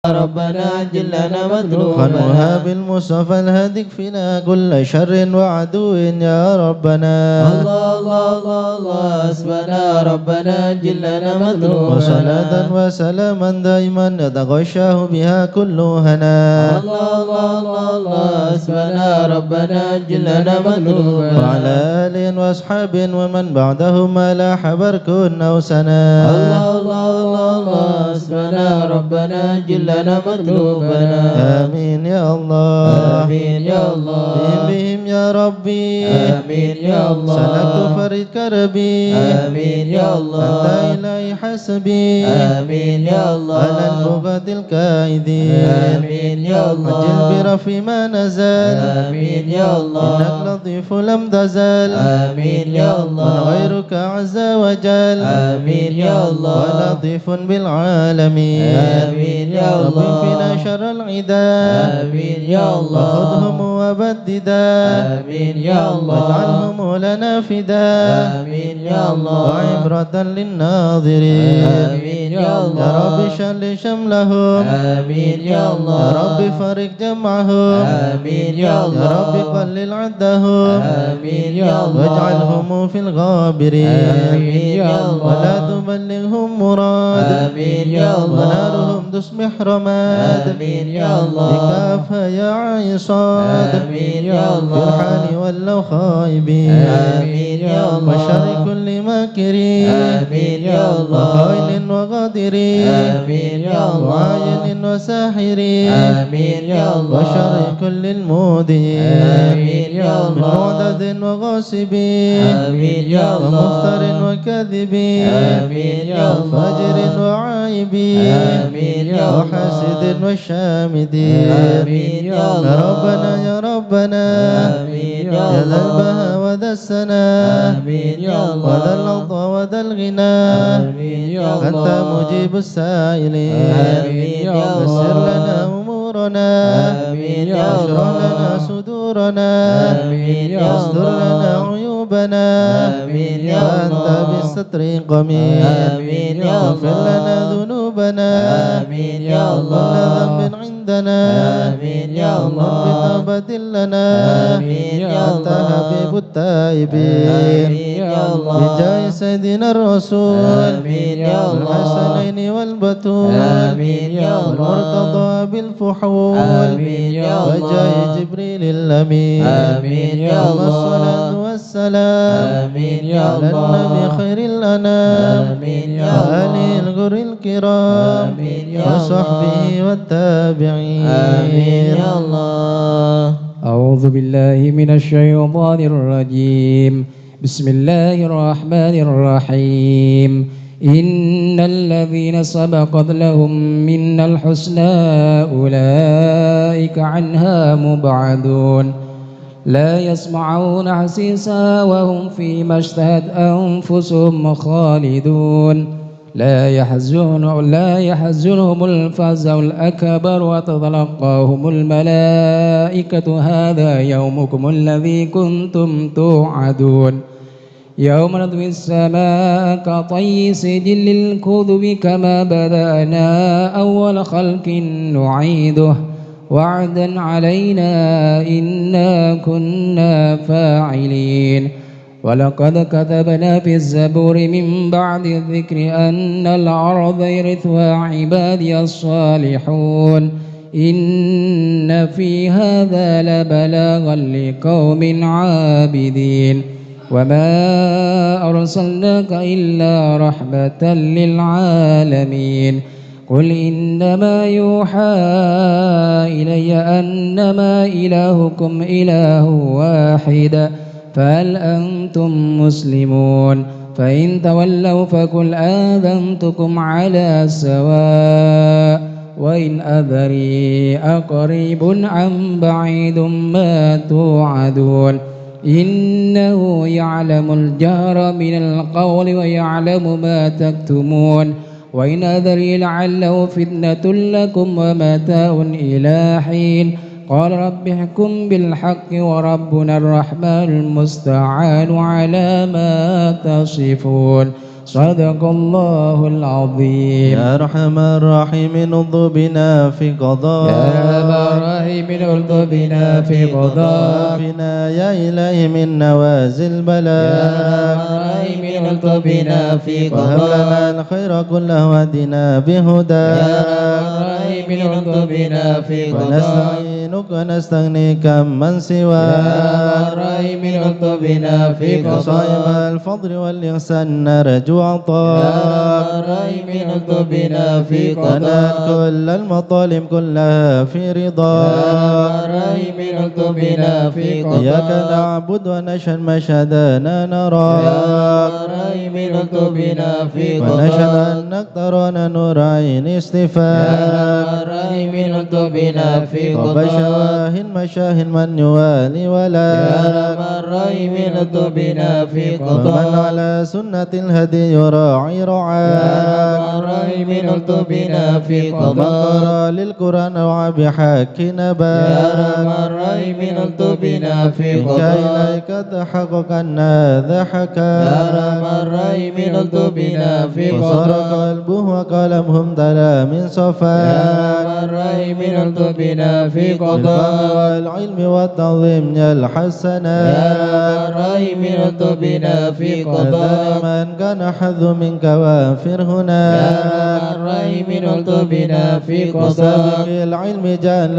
ربنا جلنا مطلوبنا خلوها بالمصطفى الهادي فينا كل شر وعدو يا ربنا. الله الله الله الله حسبنا ربنا جلنا مطلوبنا وصلاة وسلاما دائما يتغشاه بها كل هنا. الله الله الله الله حسبنا ربنا جلنا مطلوبنا وعلى آل وأصحاب ومن بعدهم لا حبرك أو سنا. الله الله الله الله حسبنا ربنا جلنا مطلوبنا آمين يا الله آمين يا الله بهم يا ربي آمين يا الله سلكت فرد كربي آمين يا الله أنت إلهي حسبي آمين يا الله على البغاة الكائدين آمين يا الله أجل برفي ما نزل آمين يا الله إنك لطيف لم تزل آمين يا الله غيرك عز وجل آمين يا الله ولطيف بالعالمين آمين يا رب الله فينا شر العداء آمين يا الله وخذهم وبددا آمين يا الله واجعلهم لنا فداء آمين يا الله وعبرة للناظرين آمين يا الله يا رب شل شملهم آمين يا الله يا رب فرق جمعهم آمين يا يا الله رب قلل عدهم آمين يا الله واجعلهم في الغابرين آمين يا الله ولا تبلغهم مراد آمين يا الله ونارهم تصبح رماد آمين يا الله بكافة يا عصاد آمين يا في الله الحال ولو خائبين آمين يا الله وشر كل ماكرين آمين يا الله وخائن وغادرين آمين يا الله وعاين وساحرين آمين يا الله وشر كل المودين آمين يا من الله معتد وغاصبين آمين يا الله ومفتر وكاذبين آمين يا الله فاجر وعايبين آمين يا الله وحاسد وشامدين آمين يا يا الله ربنا يا ربنا آمين يا يا ذا الله البهاء وذا السناء آمين يا الله وذا الأرض وذا الغنى آمين يا الله أنت مجيب السائلين آمين يا الله يسر لنا أمورنا آمين يا واشرح الله لنا صدورنا آمين يا واستر الله لنا عيوبنا آمين يا وأنت الله بالستر قميص آمين يا واغفر الله لنا ذنوبنا آمين يا كل الله ذنب عندنا آمين يا اللهم الله بتوبة لنا آمين يا أنت الله حبيب التائبين آمين يا الله بجاه سيدنا الرسول آمين يا الله الحسنين والبتول آمين يا الله والمرتضى بالفحول آمين يا الله وجاه جبريل الأمين آمين يا ثم الله الصلاة والسلام آمين يا على الله النبي خير الأنام آمين يا وآله الله الغر الكرام آمين يا وصحبه الله والتابعين آمين يا الله أعوذ بالله من الشيطان الرجيم بسم الله الرحمن الرحيم إن الذين سبقت لهم منا الحسنى أولئك عنها مبعدون لا يسمعون حسيسها وهم فيما اشتهت أنفسهم خالدون لا يحزنهم الفزع الأكبر وتتلقاهم الملائكة هذا يومكم الذي كنتم توعدون يوم نطوي السماء كطي سجل الكذب كما بدأنا أول خلق نعيده وعدا علينا إنا كنا فاعلين ولقد كتبنا في الزبور من بعد الذكر أن الأرض يرثها عبادي الصالحون إن في هذا لبلاغا لقوم عابدين وما أرسلناك إلا رحمة للعالمين قل إنما يوحى إلي أنما إلهكم إله واحد فهل أنتم مسلمون فإن تولوا فقل آذنتكم على سواء وإن أدري أقريب أم بعيد ما توعدون إنه يعلم الجهر من القول ويعلم ما تكتمون وإن أدري لعله فتنة لكم ومتاع إلى حين قال رب احكم بالحق وربنا الرحمن المستعان على ما تصفون صدق الله العظيم. يا أرحم الراحمين الض بنا في قضاء. يا أرحم الراحمين الض بنا في قضاء. وعافنا يا إلهي من نوازل البلاء. يا أرحم الراحمين الض بنا في وهب قضاء. لنا الخير كله وهدنا بهدى. يا أرحم الراحمين الض بنا في قضاء. ونستعينك ونستغنيك من سواك. يا أرحم الراحمين الض بنا في قضاء. صاحب الفضل والإحسان نرجو يا عطاك. أرحم الراحمين الض بنا في تنال قضاء. كل المطالب كلها في يا رضاك. أرحم الراحمين الض بنا في قضاء. إياك نعبد ونشهد مشهدنا يا نراك. أرحم الراحمين الض بنا في ونشهد قضاء. أنك ترانا نور عين يا استفاء. أرحم الراحمين الض بنا في قضاء. وبشواه مشاه من يوالي ولا. يا أرحم الراحمين الض بنا في ومن قضاء. على سنة الهدي يراعي يا رعاه. أرحم الراحمين الض بنا في ومن قضاء. قرأ للقرآن وعى بحق نبات. يا أرحم الراحمين الض بنا في منك قضاء. إليك تحقق أن هذا حكى. يا أرحم الراحمين الض بنا في وصار قضاء. قلبه وقلمهم تلا من يا صفاء. أرحم الراحمين الض بنا في بالفهم قضاء. والعلم والتعظيم يا الحسنات. أرحم الراحمين الض بنا في هذا قضاء. لمن كان حظ منك وافر هنا. يا أرحم الراحمين الض بنا في قضاء. وسابق العلم جعل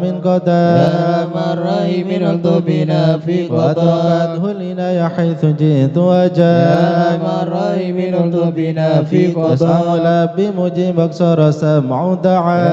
من يا قدر. أرحم الراحمين الض بنا في قضاء. وأدركته العناية حيث جئت يا وجاء. أرحم الراحمين الض بنا في يسمع قضاء. لبي مجيبك صار سمع يا دعاء.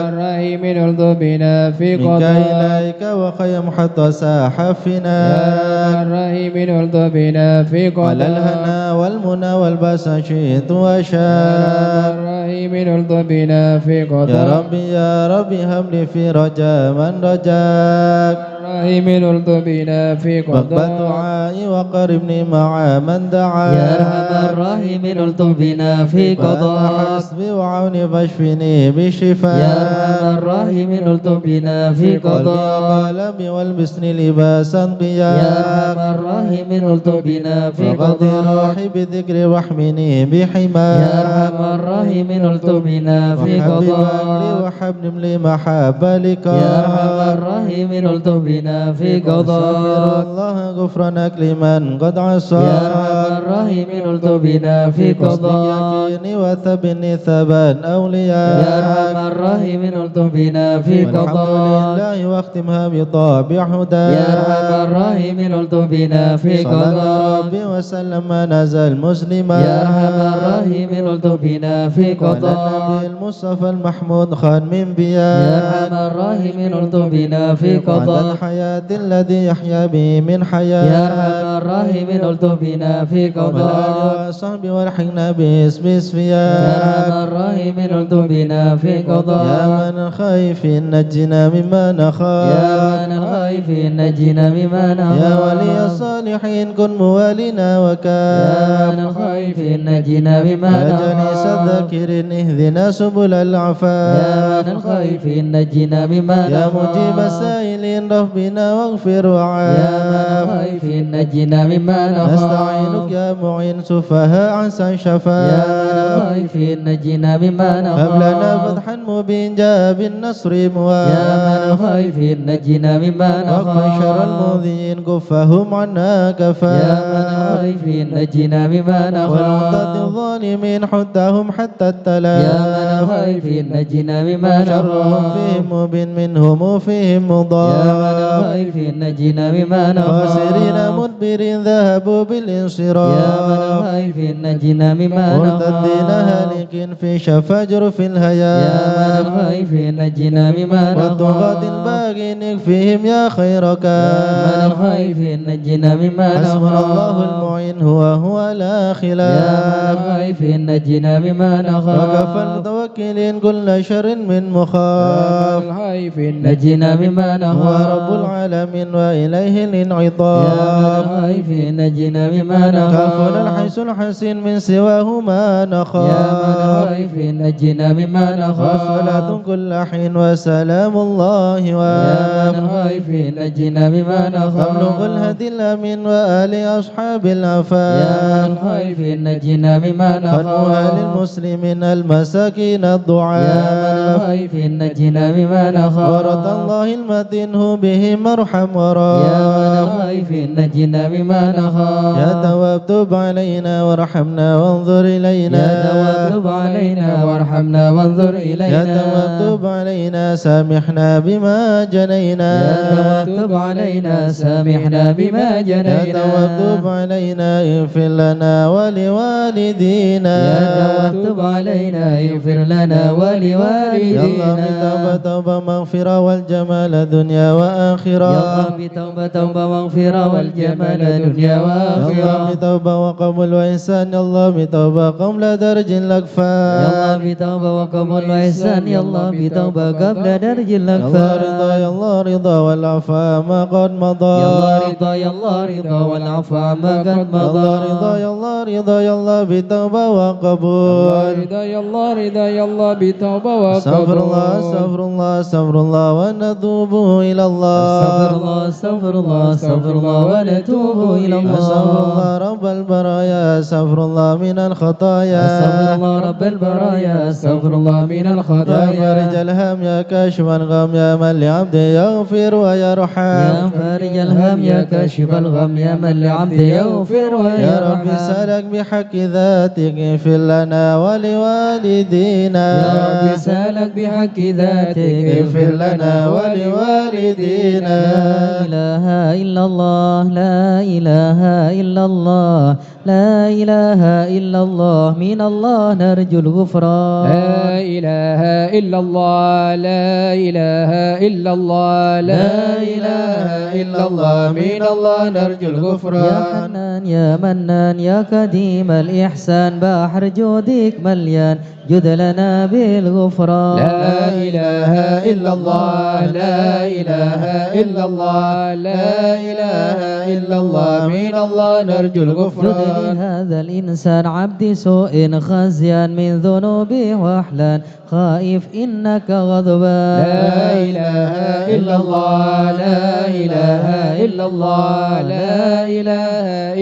أرحم الراحمين الض بنا في منك قضاء. إليك وخيم حتى ساح يا فينا. أرحم الراحمين الض بنا في قضاء. على الهنا والمنى والباس شئت يا وشاء. الراحمين الض بنا في قضاء. يا ربي هب لي في رجاء من رجاك. الراحمين الض بنا في واقبل قضاء. دعائي وقربني مع من دعا. يا أرحم الراحمين الض بنا في وأنت قضاء. حسبي وعوني فاشفني بشفاء. يا أرحم الراحمين الض بنا في قضاء. قلبي والبسني لباسا ضياء. يا أرحم الراحمين الض بنا في فقد قضاء. روحي بذكر واحمني بحما. يا أرحم الراحمين الض بنا في وحبب أهلي قضاء. وحبب لي محبة لك. يا أرحم الراحمين الض بنا في واستغفر قضاء. الله غفرانك لمن قد عصى. يا أرحم الراحمين الض بنا في قضاء. يقيني وثبني ثبان يا أولياء. أرحم الراحمين الض بنا في والحمد قضاء. لله واختمها بطابع هدى. يا أرحم الراحمين الض بنا في صلى الله قضاء. ربي وسلم ما نزل مسلما. يا أرحم الراحمين الض بنا في على قضاء. النبي المصطفى المحمود خان من يا بيان. أرحم الراحمين الض بنا في وعد قضاء. الحياة الذي يحيا به من حياة. يا أرحم الراحمين الض بنا في قضاء. والآل وصحبه والحقنا باسم يا اسفياء. أرحم الراحمين الض بنا في يا قضاء. من الخائف نجنا مما نخاف. يا من الخائفين نجنا مما نخاف. يا ولي الصالحين كن موالنا يا وكاف. من الخائفين نجنا مما يا نخاف. جليس الذاكرين اهدنا سبل يا العفاف. من الخائفين نجنا مما يا نخاف. مجيب السائلين ربنا واغفر يا من وعاف. الخائفين نجنا مما نخاف. نستعينك يا معين سفهاء عسى يا من شفاء. الخائفين نجنا مما نخاف. هب لنا فتحا مبين جاء بالنصر يا من مواف. الخائفين نجنا مما واقم شر نخاف. المؤذين كفهم عنا يا من كفاف. الخائفين نجنا مما والمضاد نخاف. الظالمين حدهم حتى يا من التلاف. الخائفين نجنا مما شرهم نخاف. فيهم مبين منهم فيهم يا من مضاف. الخائفين نجنا مما نخاف. خاسرين مدبرين ذهبوا يا من بالانصراف. الخائفين نجنا مما مرتدين نخاف. هالكين في شفا جرف يا من الهياف. الخائفين نجنا مما والطغاة نخاف. الباغين اكفيهم يا خير يا من كاف. الخائفين نجنا مما حسبنا الله نخاف. المعين هو لا يا من خلاف. الخائفين نجنا مما نخاف. وكفى المتوكلين كل شر من يا من مخاف. الخائفين نجنا مما هو نخاف. رب العالمين وإليه يا من الانعطاف. الخائف نجنا مما نخاف كافنا الحيث الحسين من سواهما نخاف يا من خائف نجنا مما نخاف وصلاة كل حين وسلام الله يا من خائف نجنا مما نخاف تبلغ الهدي الأمين وآل أصحاب يا العفاف من خائف نجنا مما فانوها نخاف للمسلمين المساكين يا من الضعاف خائف نجنا مما نخاف ورد الله المتين هو به مرحم يا من وراف خائف نجنا مما نخاف يا تواب تب علينا وارحمنا وانظر إلينا يا تواب تب علينا وارحمنا وانظر إلينا يا تواب تب علينا سامحنا بما جنينا يا تواب تب علينا سامحنا بما يا جنينا تواب تب علينا اغفر لنا ولوالدينا يا تواب تب علينا اغفر لنا يا الله ولوالدينا بتوبة توبة مغفرة والجمال دنيا يا وآخرة الله بتوبة توبة مغفرة والجمال دنيا يا الله وآخرة بتوبة وقبول وإحسان يا الله بتوبة قبل درج يا الأكفاء الله بتوبة وقبول وإحسان يا الله بتوبة قبل درج يا الله الأكفاء رضا يا الله رضا والعفا ما قد مضى يا الله رضا يا الله رضا والعفو عما قد يا مضى الله رضا يا الله رضا يا الله بتوبة وقبول رضا يا الله رضا يا الله بتوبة استغفر الله وقبول استغفر الله استغفر الله ونتوب إلى الله استغفر الله استغفر الله استغفر الله ونتوب إلى استغفر الله الله رب البرايا استغفر الله من الخطايا استغفر الله رب البرايا استغفر الله من يا الخطايا فارج الهم يا كاشف الغم يا من لعبده يغفر ويرحم يا فارج الهم يا كاشف الغم يا من لعبده يغفر يا رب ويرحم سألك بحق ذاتك اغفر لنا ولوالدينا يا رب سألك بحق ذاتك اغفر لنا ولوالدينا لا إله إلا الله لا إله إلا الله لا إله إلا الله من الله نرجو الغفران لا إله إلا الله لا إله إلا الله لا إله إلا الله من الله نرجو يا الغفران حنان يا منان يا قديم الإحسان بحر جودك مليان جد لنا بالغفران لا إله إلا الله لا إله إلا الله لا إله إلا الله من الله نرجو جد الغفران لهذا الإنسان عبد سوء خزيان من ذنوبه وأحلان خائف إنك غضبان لا إله إلا الله لا إله إلا الله لا إله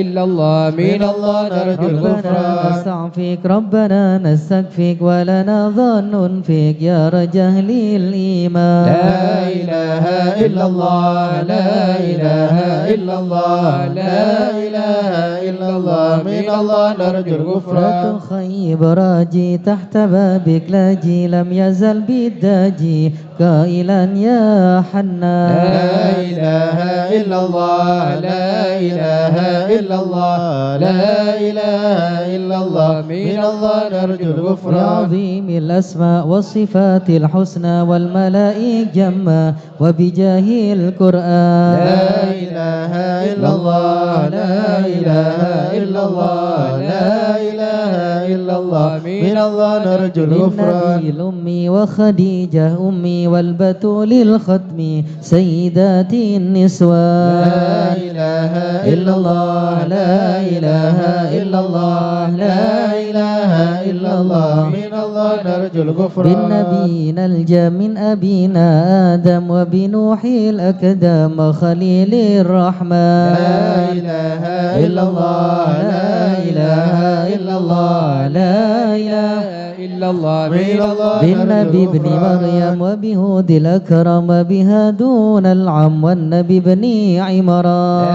إلا الله من الله نرجو ربنا الغفران نستعفيك ربنا نستكفيك ولنا ظن فيك يا رجاء للإيمان لا إله إلا الله لا إله إلا الله لا إله إلا الله من الله نرجو لا الغفران تخيب راجي تحت بابك لاجي لم يزل بالداجي قائلا يا حنان لا إله إلا الله لا إله إلا الله لا إله إلا الله من الله نرجو يا الغفران عظيم الأسماء والصفات الحسنى والملائك جمّا وبجاه القرآن لا إله إلا الله لا إله إلا الله لا إله إلا الله من الله نرجو الغفران للنبي الأمي وخديجة أمي والبتول الختم سيدات النسوان لا إله إلا الله لا إله إلا الله لا إله إلا الله من الله نرجو الغفران بالنبينا الجا من أبينا آدم وبنوح الأكدام خليل الرحمن لا إله إلا الله لا إله إلا الله لا إله إلا الله من الله بالنبي نرجو ابن الغفران مريم وبهود الأكرم وبها دون العم والنبي ابن لا عمران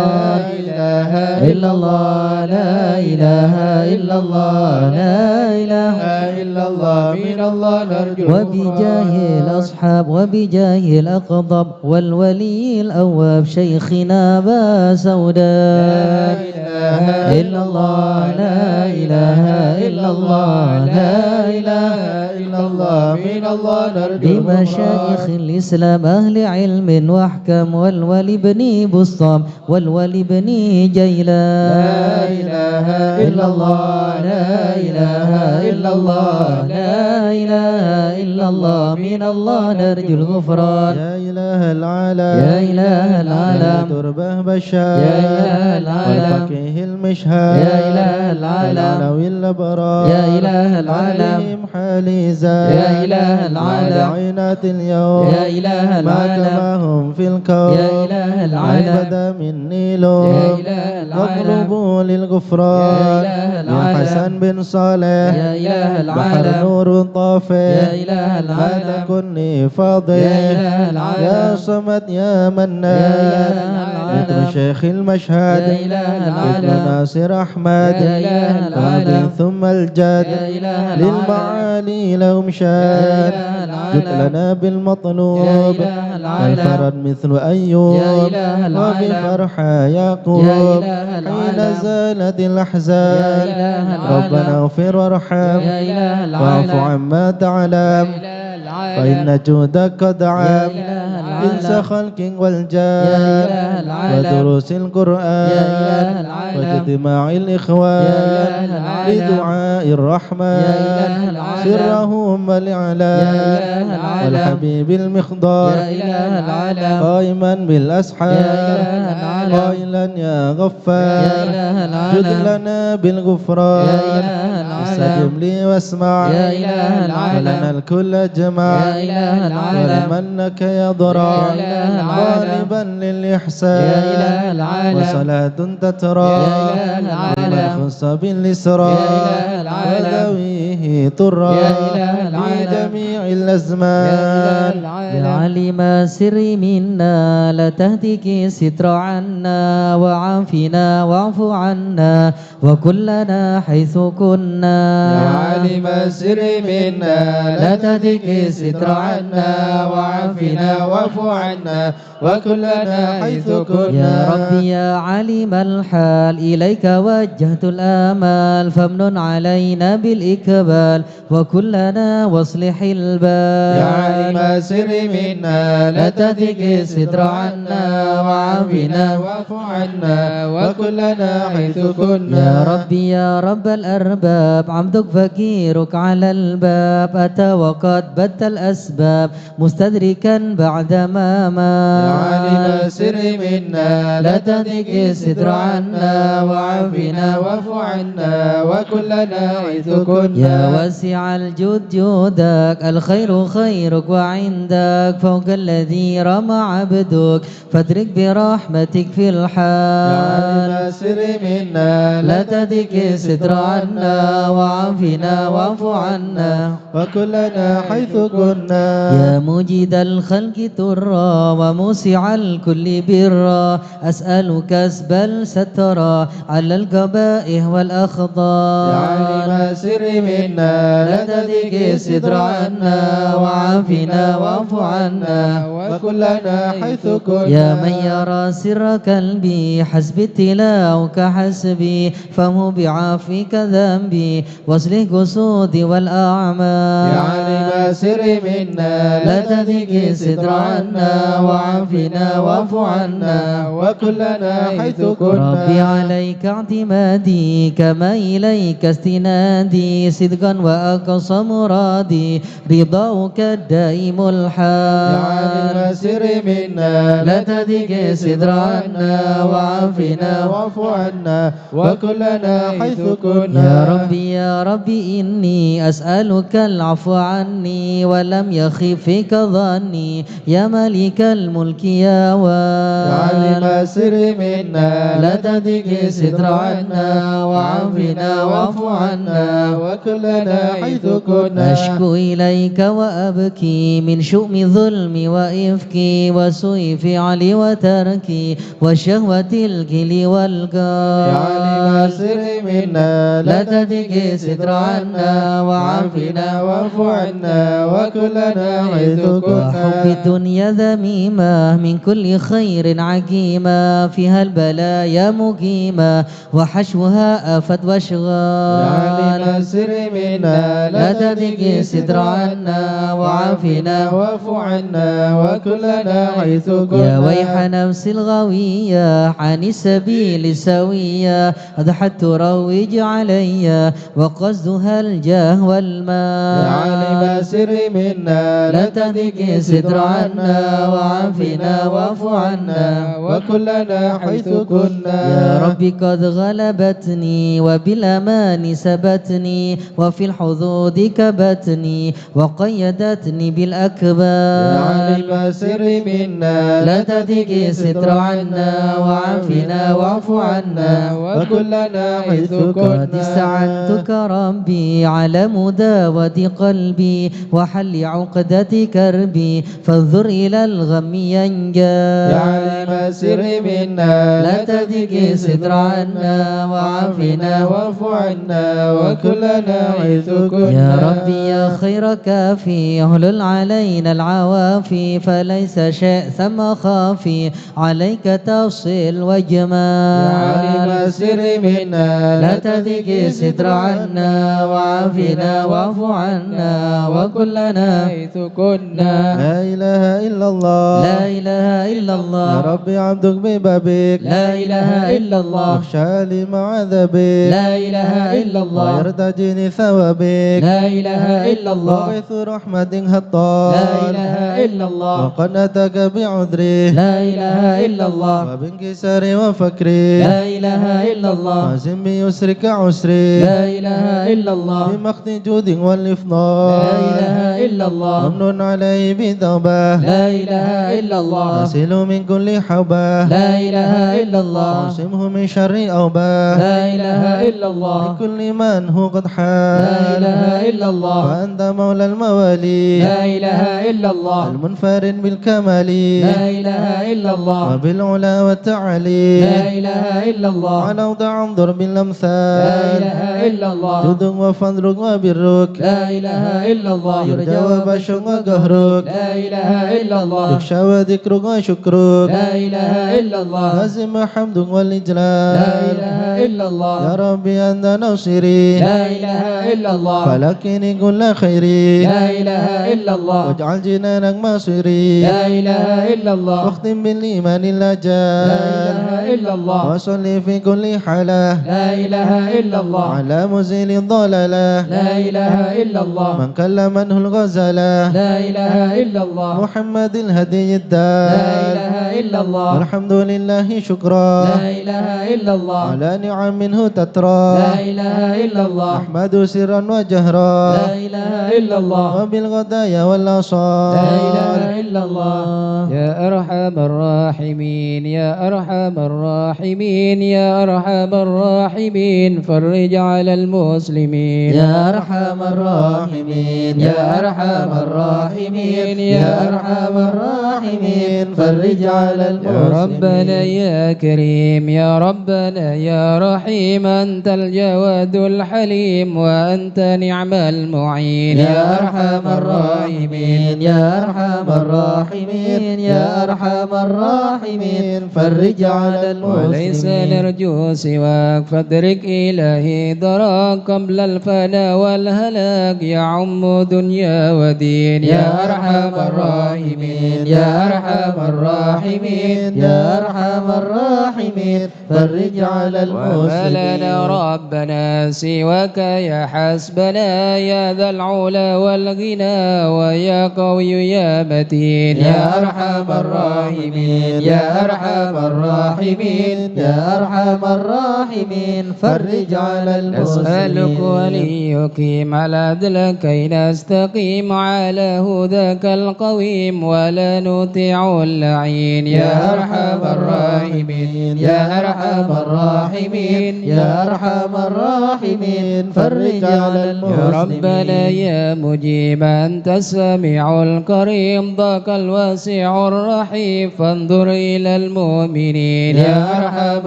إله إلا الله لا إله إلا الله لا إله إلا الله من الله نرجو وبجاه الأصحاب وبجاه الأقضب والولي الأواب شيخنا أبا سوداء لا إله إلا الله لا إله إلا الله لا إله إلا الله من الله نرجو بمشايخ الإسلام أهل علم وأحكام والولي بن بسطام والولي بن جيلان. لا إله إلا الله لا إله إلا الله لا إله إلا الله من الله نرجو الغفران. يا إله العالم يا إله العالم تربه بشار يا إله العالم والفقيه المشهاد يا إله العالم العلوي الأبرار يا إله العالم عليهم حالي زاد يا إله العالم عينات اليوم يا إله ما العالم كما هم في الكون يا إله العالم بدا مني لون يا إله العالم اطلبوا للغفران يا إله يا العالم حسن بن صالح يا إله بحر العالم نور طافح يا إله ما العالم تكني فاضح يا إله العالم يا صمد يا منان يا إله العالم ابن شيخ المشهد يا إله ابن العالم ناصر أحمد يا إله العالم ثم الجد يا إله العالم للمعالي لهم شان يا إله العالم جد لنا بالمطلوب يا إله العالم الفرد مثل أيوب يا إله العالم وبفرحة يعقوب يا إله العالم حين زالت يا الأحزان إله العالم ربنا اغفر وارحم يا إله واعف العالم عما تعلم يا إله العالم فإن جودك قد عام يا إله إنس العالم خلق يا والجان إله العالم ودروس يا القرآن إله العالم واجتماع يا الإخوان إله العالم لدعاء يا الرحمن إله العالم سرهم يا الإعلان إله العالم والحبيب المخضار يا إله العالم قائما بالأسحار يا إله العالم قائلا يا يا غفار إله جد العالم لنا بالغفران يا إله العالم استجب لي واسمع يا إله العالم ولنا الكل اجمع يا إله العالم ولمنك يضرع يا إله العالم غالبا للإحسان يا إله العالم وصلاة تترى يا إله العالم خص بالإسراء يا إله العالم وذويه طرا يا إله في العالم جميع يا الأزمان إله العالم يا علم سر منا لا تهتك ستر عنا وعافنا واعف عنا وكلنا حيث كنا يا عالم السر منا لا تهتك ستر عنا وعافنا واعف عنا وكلنا حيث كنا. يا ربي يا عليم الحال إليك وجهت الآمال فامنن علينا بالإقبال وكلنا واصلح البال. يا عالم السر منا لا تهتك ستر عنا وعافنا واعف عنا وكلنا حيث كنا. يا ربي يا رب الأرباب عبدك فقيرك على الباب أتى وقد بت الأسباب مستدركا بعدما مات. يا عالم السر منا لا تهتك ستر عنا وعافنا واعف عنا وكلنا حيث كنا. يا واسع الجود جودك الخير خيرك وعندك فوق الذي رمى عبدك فاترك برحمتك في الحال. يا عالم السر منا لا تهتك ستر عنا وعافنا واعف عنا وكلنا حيث كنا. يا مجيد الخلق ترى وموسع الكل برا أسألك كسب السترا على القبائح والأخضار. يا عالم السر منا لا تهتك ستر عنا وعافنا واعف عنا وكلنا حيث كنا. يا من يرى سر قلبي حسب ابتلاؤك حسبي فهو بعافيك ذنبي واصلح قصودي والأعمال. يا عالم السر منا لا تهتك ستر عنا وعافنا واعف عنا وكلنا حيث كنا. ربي عليك اعتمادي كما إليك استنادي صدقا وأقصى مرادي رضاك الدائم الحال. يا عالم السر منا لا تهتك ستر عنا وعافنا واعف عنا وكلنا حيث كنا. يا ربي يا ربي إني أسألك العفو عني ولم يخف فيك ظني يا ملك الملك يا وال. يا عالم السر منا لا تهتك ستر عنا وعافنا واعف عنا وكلنا حيث كنا. أشكو إليك وأبكي من شؤم ظلمي وإفكي وسوء فعلي وتركي وشهوة الكل والقال. يا عالم السر منا لا تهتك ستر عنا وعافنا واعف عنا وكلنا حيث كنا. وحب الدنيا ذميمة من كل خير عقيمة فيها البلايا مقيمة وحشوها آفات يا واشغال عالم السر منا لا تدق ستر عنا وعافنا واعف عنا وكلنا حيث يا كنا ويح نفس الغوية عن السبيل السوية أضحت تروج علي وقصدها الجاه والمال يا عالم السر منا لا تهدك ستر عنا وعافنا واعف عنا وكلنا حيث كنا يا ربي قد غلبتني وبالأمان سبتني وفي الحظوظ كبتني وقيدتني بالأكباد يا عالم السر منا لا تهدك ستر عنا وعافنا واعف عنا وكلنا حيث قد كنا استعنتك ربي على مداوة قلبي وحل عقدة كربي فانظر إلى الغم ينجى يا عالم السر منا لا تهدك ستر عنا وعافنا واعف عنا وكلنا حيث كنا يا ربي يا خير كافي اهلل علينا العوافي فليس شيء ثم خافي عليك تفصيل وجمال يا عالم السر منا لا تهدك ستر عنا وعافنا واعف عنا وكلنا حيث كنا لا إله إلا الله لا إله إلا يا الله ربي عبدك ببابك لا إله إلا الله واخشى لي مع ذبك لا إله إلا الله ويرتجيني ثوابك لا إله إلا الله وغيث رحمة هطال لا إله إلا الله وقنتك بعذري لا إله إلا الله وبانكساري وفكري لا إله إلا الله وازم بيسرك عسري لا إله إلا الله بمخت جود لا والإفضال إله إلا الله ممنون علي بتوبة لا إله إلا الله غسل من كل حوبة لا إله إلا الله عاصمه من شر أوبة لا إله إلا الله لكل من هو قد لا حال إله إلا الله فأنت مولى الموالي لا إله إلا الله المنفرد بالكمال لا إله إلا الله وبالعلا والتعالي لا إله إلا الله على وضع انظر لا بالأمثال إله إلا الله جود وفضلك وبرك لا إله إلا الله يرجى وبشر وقهرك لا إله إلا الله يخشى وذكرك وشكرك لا إله إلا الله لازم حمدك لا والإجلال إله إلا الله يا ربي أنت ناصري لا إله إلا الله فلكني كل خيري لا إله إلا الله واجعل جنانك مصيري لا إله إلا الله واختم بالإيمان لا الأجال إله إلا الله وصلي في كل حالة لا إله إلا الله على مزيل الضلالة لا إله إلا الله من كلمنه الغزالة لا إله إلا الله محمد الهدي لا الدال إله إلا الله والحمد لله شكرا لا إله إلا الله على نعم منه تترى لا إله إلا الله أحمد سرا وجهرا لا إله إلا الله وبالغدايا لا والأصال إله إلا الله يا أرحم الراحمين يا أرحم الراحمين يا أرحم الراحمين فرج على المسلمين يا أرحم الراحمين يا أرحم الراحمين يا أرحم الراحمين فرج على يا المسلمين ربنا يا كريم يا ربنا يا رحيم أنت الجواد الحليم وأنت نعم المعين يا أرحم الراحمين يا أرحم الراحمين يا أرحم الراحمين فرج على وليس المسلمين نرجو سواك فادرك إلهي دراك قبل الفناء والهلاك يعم دنيا ودين يا أرحم الراحمين يا أرحم الراحمين يا أرحم الراحمين فرج على وما لنا المسلمين ربنا سواك يا حسبنا يا ذا العلا والغنى ويا قوي يا متين يا أرحم الراحمين يا أرحم الراحمين يا أرحم الراحمين فرج على نسألك المسلمين وليقيم على عدلك كي نستقيم على هداك القويم ولا نطيع اللعين يا أرحم الراحمين يا أرحم الراحمين يا أرحم الراحمين فرج على يا ربنا المسلمين يا مجيب أنت السميع الكريم رضاك الواسع الرحيم فانظر إلى المؤمنين يا أرحم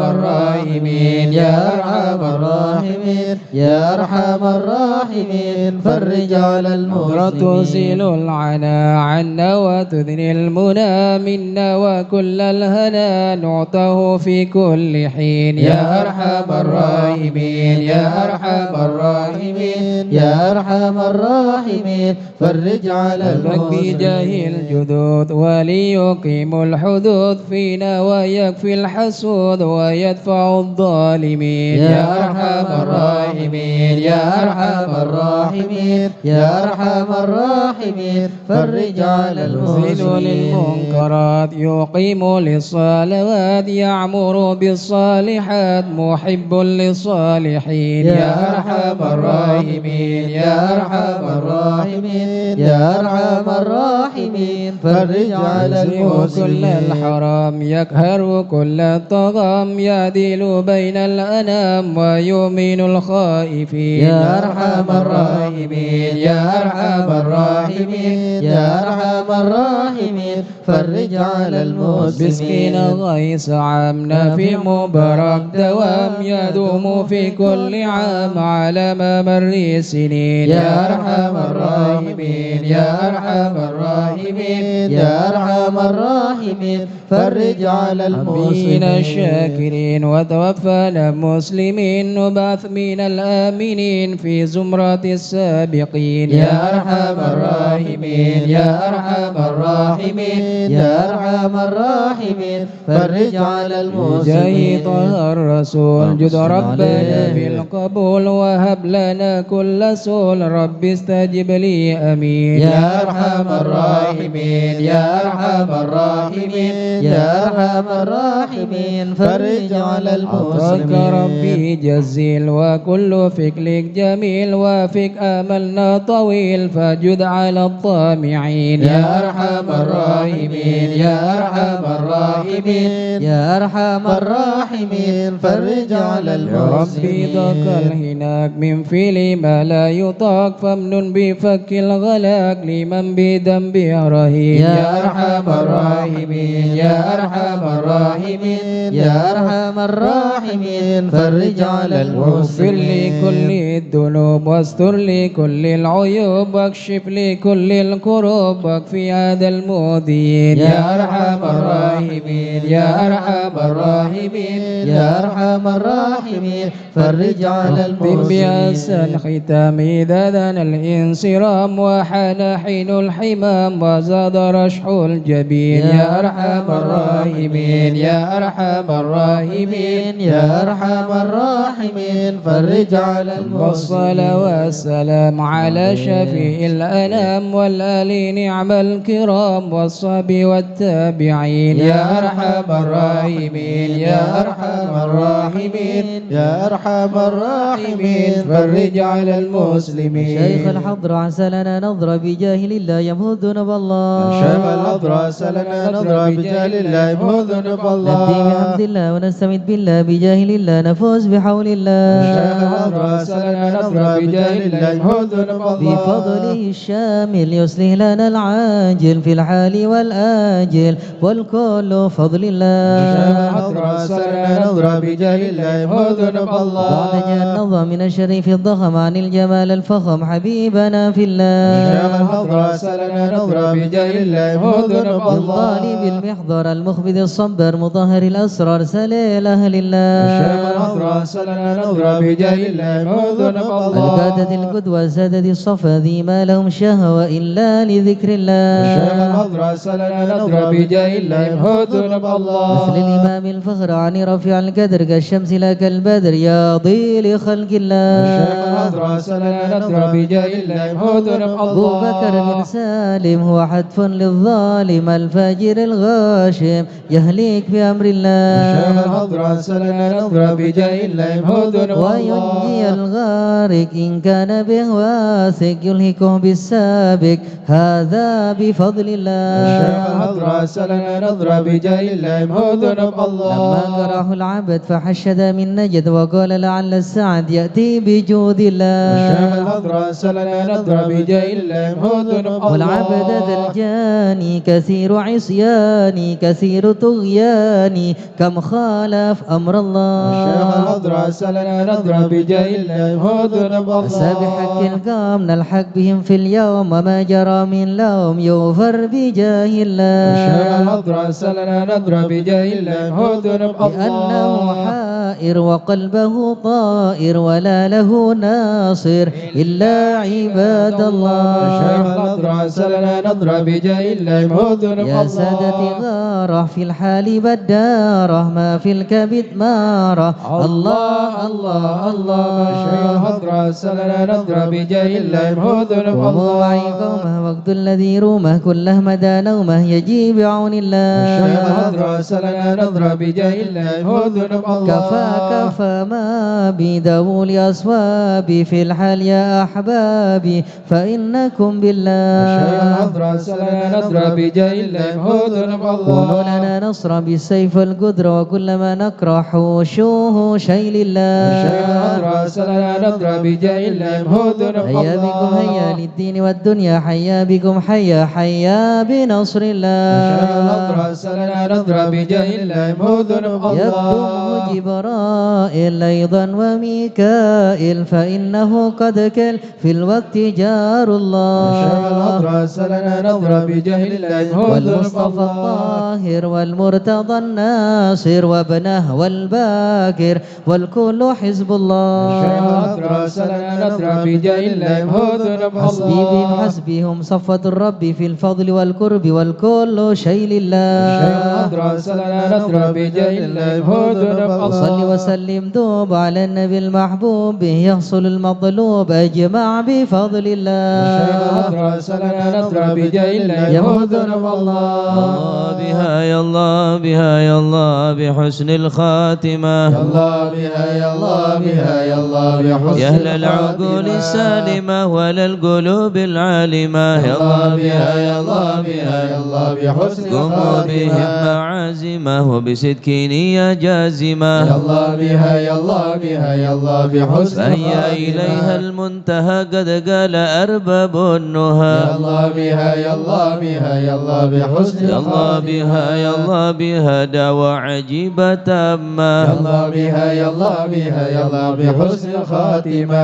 الراحمين يا أرحم الراحمين يا أرحم الراحمين فرج على المسلمين تزيل العنا عنا وتذني المنى منا وكل الهنا نعطه في كل حين يا أرحم الراحمين يا أرحم الراحمين يا أرحم الراحمين فرج على المسلمين بجاه الجدود وليقيم الحدود فينا ويكفي الحسود ويدفع الظالمين يا أرحم الراحمين يا أرحم الراحمين يا أرحم الراحمين فرج على يزيل المسلمين للمنكرات يقيم للصلوات يعمر بالصالحات محب للصالحين يا أرحم الراحمين يا أرحم الراحمين يا أرحم الراحمين فرج على يزيل كل المسلمين الحرام يقهر كل الطغام يعدل بين الأنام ويؤمن الخائفين يا أرحم الراحمين يا أرحم الراحمين يا أرحم الراحمين فرج على مسكين المسلمين غيث عامنا في مبارك دوام يدوم في كل عام على ممر سنين يا أرحم الراحمين يا أرحم الراحمين يا أرحم الراحمين فرج على بين المسلمين الشاكرين وتوفنا مسلمين وبعث من الآمنين في زمرة السابقين يا أرحم الراحمين يا أرحم الراحمين يا أرحم الراحمين فرج على جاي المسلمين طه الرسول جد صل ربنا عليه. بالقبول وهب لنا كل سول رب استجب لي أمين يا أرحم الراحمين يا أرحم الراحمين يا أرحم الراحمين فرج على عطاك المسلمين ربي جزيل وكل فكلك جميل وفك آملنا طويل فجد على الطامعين يا أرحم الراحمين يا أرحم الراحمين يا أرحم الراحمين فرج على يا ربي ضاق المسلمين الهناك من فعل ما لا يطاق فمن بفك الغلاك لمن بذنبه رهين يا أرحم الراحمين يا أرحم الراحمين يا أرحم الراحمين فرج على واغفر لي المسلمين كل الذنوب واستر لي كل العيوب واكشف لي كل الكروب واكفي هذا المؤذين يا أرحم الراحمين يا أرحم الراحمين يا أرحم الراحمين فرج على اختم بأحسن المسلمين ختام إذا دنا الانصرام وحان حين الحمام وزاد رشح الجبين يا أرحم الراحمين يا أرحم الراحمين يا أرحم الراحمين فرج على والصلاة المسلمين والسلام على شفيع الأنام والآل نعم الكرام والصحب والتابعين يا أرحم الراحمين يا أرحم الراحمين يا أرحم الراحمين فرج على المسلمين شيخ الحضر عسى لنا نظرة بجاه الله يمهو ذنوب الله شيخ الحضر سلنا نظرة بجاه الله يمهو ذنوب نبدي الله بحمد الله ونستمد بالله بجاه الله نفوز بحول الله شيخ الحضر سلنا نظرة بجاه الله يمهو ذنوب الله بفضله الشامل يصلح لنا العاجل في الحال والآجل والكل فضل شيخ الله الحضر سلنا نظرة بجاه الله يمهو ذنوب الله بعد النظر من الشريف الضخم عن الجمال الفخم حبيبنا في شيخ الله الحضر سلنا نظرة بجاه الله يمهو ذنوب الله الطالب المحضر المخبذ الصبر مطهر الأسرار سليل أهل شيخ الله الحضر سلنا نظرة بجاه الله يمهو ذنوب الله القادة القدوة سادة الصفا ذي ما لهم شهوة إلا لذكر شيخ الله الحضر سلنا نظرة بجاه الله يمهو ذنوب مثل الله الإمام الفخر عن رفيع القدر كالشمس لا كالبدر يا ضيل خلق شيخ الله الحضر سلنا نظرة بجاه الله يمهو ذنوب أبو بكر بن الله سالم هو حتف للظالم الفاجر الغاشم يهلك بأمر شيخ الله الحضر سلنا نظرة بجاه الله يمهو ذنوب وينجي الله الغارق إن كان به واثق يلهكه بالسابق هذا بفضل شيخ الله الحضر سلنا نظرة بجاه الله يمهو ذنوب الله لما كره العبد فحشد من نجد وقال لعل السعد يأتي بجود بحمد الشيخ الله الحضرة سلنا نضرب بجاه الله هدن والعبد ذا الجاني كثير عصياني كثير طغياني كم خالف أمر الشيخ الله الحضرة سلنا نضرب بجاه الله هدن عسى بحق القام نلحق بهم في اليوم وما جرى من لوم يغفر بجاه الشيخ الله الحضرة سلنا نضرب بجاه الله هدن لأنه حائر وقلبه طائر ولا له ناصر إلا عباد الشيخ الله الحضرة سلنا نضرب بجاه الله هدن يا سادتي غاره في الحال بداره ما في الكبد ماره الله الله الشيخ الله الحضرة سلنا نضرب بجاه الله هدن وهو معي قومه وقت الذي رومه كله مدى نومه يجي بعون الشيخ الله الحضرة سلنا نضرب بجاه الله هدن كفى ما بذوي الأصواب في الحال يا أحبابي فإنكم الشيخ بالله الحضرة سلنا نضرب بجاه الله هدن كونوا لنا نصرا بالسيف والقدر وكل ما نكره حوشوه شيء الشيخ لله الحضرة سلنا نضرب بجاه الله هدن هيا بكم هيا للدين والدنيا حيا بكم حيا بنصر الشيخ الله الحضرة سلنا نضرب بجاه الله هدن يبدو جبرائيل أيضا وميكائيل فإنه قد كل في الوقت جار الشيخ الله الحضرة سلنا نضرب بجاه الله هدن والمصطفى الطاهر والمرتضى الناصر وابنه والباكر والكل حزب الشيخ الله الحضرة سلنا نضرب بجاه الله هدن حسبي بهم حسبهم صفة الرب في الفضل والقرب والكل شيء الشيخ لله الحضرة سلنا نضرب بجاه الله هدن وصل وسلم دوب على النبي المحبوب به يحصل المطلوب أجمع بفضل الشيخ الله الحضرة سلنا نضرب بجاه الله يمهدنا هدن الله بها يا الله بها يا الله بحسن الخاتمة يا الله بها يا الله بها يا الله بحسن يا أهل العقول السالمة ولا القلوب العالمة يا الله بها يا الله بها يا الله بحسن قوموا بهم الخاتمة عازمة وبصدق نية جازمة يا الله بها يا الله بها يا الله بحسن فهي إليها المنتهى قد قال أرباب يا النهى الله بها يا الله بها يا الله بحسن يا الله بها يا الله بها دعوة عجيبة تامة يا الله بها يا الله بها يا الله بحسن الخاتمة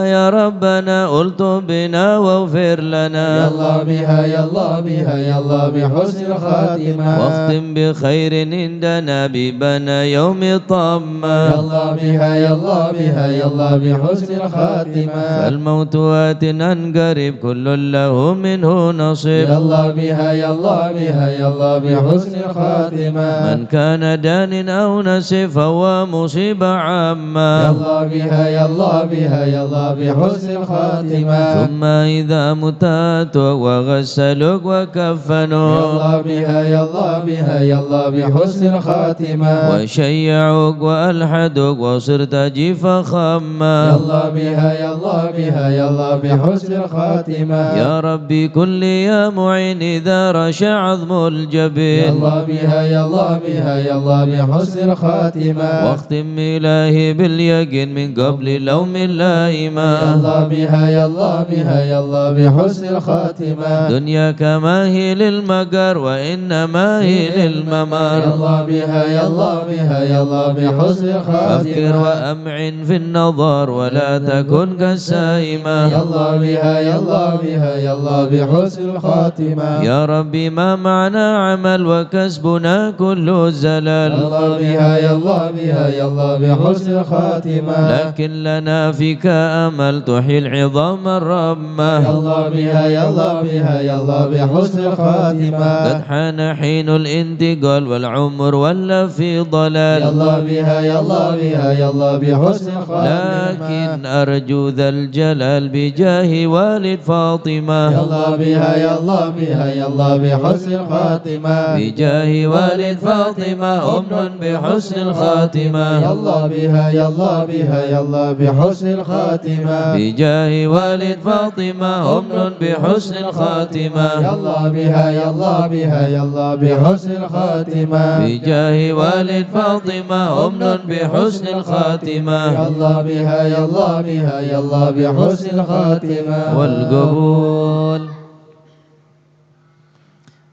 يا ربنا ألطف بنا واغفر يا لنا الله بها يا الله بها يا الله بحسن الخاتمة واختم بخير عندنا ببنا يوم طمة يا الله بها يا الله بها يا الله بحسن الخاتمة فالموت آت عن قريب كل له منه نصيب يا الله بها يا الله بها يا الله بحسن الخاتمة من كان دان أو نسي فهو مصيبة يا عامة الله بها يا الله بها يا الله بحسن الخاتمة ثم إذا متات وغسلوك يا وكفنوك الله بها يا الله بها يا الله بحسن الخاتمة وشيعوك وألحدوك وصرت جيف يا خما الله بها يا الله بها يا الله بحسن الخاتمة يا ربي كل يا معين إذا رشع عظم يا الجبين الله بها يا الله بها يا الله بحسن الخاتمة واختم إلهي باليقين من قبل لوم يا اللائمة الله بها يا الله بها يا الله بحسن الخاتمة دنيا كما هي للمقر وإنما هي يا للممر الله بها يا الله بها يا الله بحسن فكر الخاتمة وأمعن في النظر ولا تكن يا كالسائمة الله بها يا الله بها يا الله بحسن الخاتمة يا ربي ما معنا عمل وكسبنا كل يا زلل الله بها يا الله بها يا الله بحسن الخاتمة لكن لنا فيك أمل تحيي العظام يا الرمة الله بها يا الله بها يا الله بحسن قد الخاتمة حان حين الانتقال والعمر ولا في يا ضلال الله بها يا الله بها يا الله بحسن الخاتمة لكن أرجو ذا الجلال بجاه والد فاطمة يا الله بها يا الله بها يا الله بحسن الخاتمة بجاه والد فاطمة أمن بحسن الخاتمة يا الله بها يا الله بها يا الله بحسن الخاتمة بجاه والد فاطمة أمن بحسن الخاتمة يا الله بها يا الله بها يا الله بحسن الخاتمة بجاه والد فاطمة فاطمة أمن بحسن الخاتمة يا الله بها يا الله بها يا الله بحسن الخاتمة والقبول.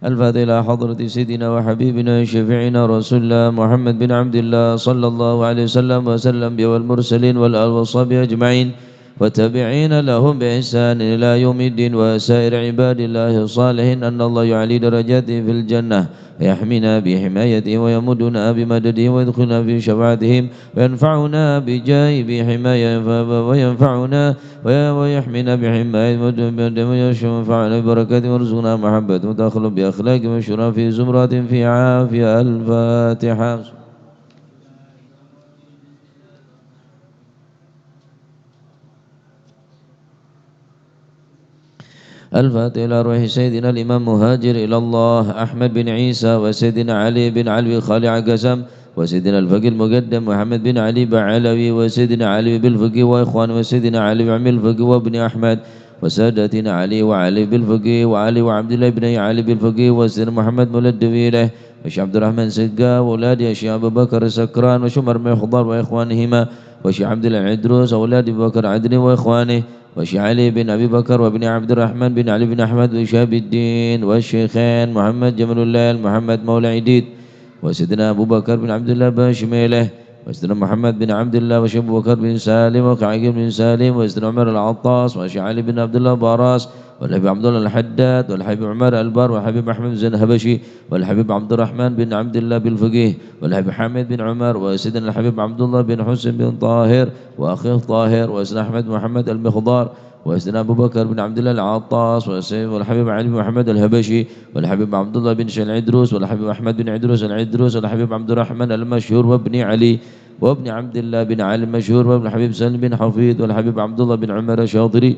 الفاتحة إلى حضرة سيدنا وحبيبنا شفيعنا رسول الله محمد بن عبد الله صلى الله عليه وسلم والمرسلين والآل والصحابة أجمعين وتابعين لهم بإحسان إلى يوم الدين وسائر عباد الله الصالحين أن الله يعلي درجاته في الجنة ويحمينا بحمايته ويمدنا بمدده ويدخلنا في شفاعتهم وينفعنا بجاه بحماية وينفعنا ويحمينا بحماية وينفعنا ببركاته وارزقنا محبته وتخلق بأخلاق مشهورة في زمرات في عافية. الفاتحة. الفاتحة إلى روح سيدنا الإمام مهاجر إلى الله أحمد بن عيسى وسيدنا علي بن علوي خالع قسم وسيدنا الفقيه المقدم محمد بن علي بعلوي وسيدنا علي بالفقيه وإخوان وسيدنا علي بعم الفقيه وابن أحمد وسادتنا علي وعلي بالفقيه وعلي وعبد الله بن علي بالفقيه وسيدنا محمد مولد دويله وشي عبد الرحمن سقا وأولاد شي أبو بكر سكران وشمر مخضر وإخوانهما وشي عبد الله عدروس أولاد أبو بكر عدني وإخوانه وشي علي بن أبي بكر وابن عبد الرحمن بن علي بن أحمد وشهاب الدين والشيخين محمد جمل الليل محمد مولى عديد وسيدنا أبو بكر بن عبد الله باشميله وسيدنا محمد بن عبد الله وشي أبو بكر بن سالم وكعقيل بن سالم وسيدنا عمر العطاس وشي علي بن عبد الله باراس والحبيب عبد الله الحداد والحبيب عمر البر والحبيب أحمد بن الهبشي والحبيب عبد الرحمن بن عبد الله بالفقيه والحبيب حامد بن عمر وسيدنا الحبيب عبد الله بن حسن بن طاهر وأخيه طاهر وسيدنا أحمد محمد المخضار وسيدنا أبو بكر بن عبد الله العطاس والحبيب علي بن محمد الهبشي والحبيب عبد الله بن شيل العدروس والحبيب أحمد بن عدروس العدروس والحبيب عبد الرحمن المشهور وابن علي وابن عبد الله بن علي المشهور وابن الحبيب سالم بن حفيظ والحبيب عبد الله بن عمر الشاطري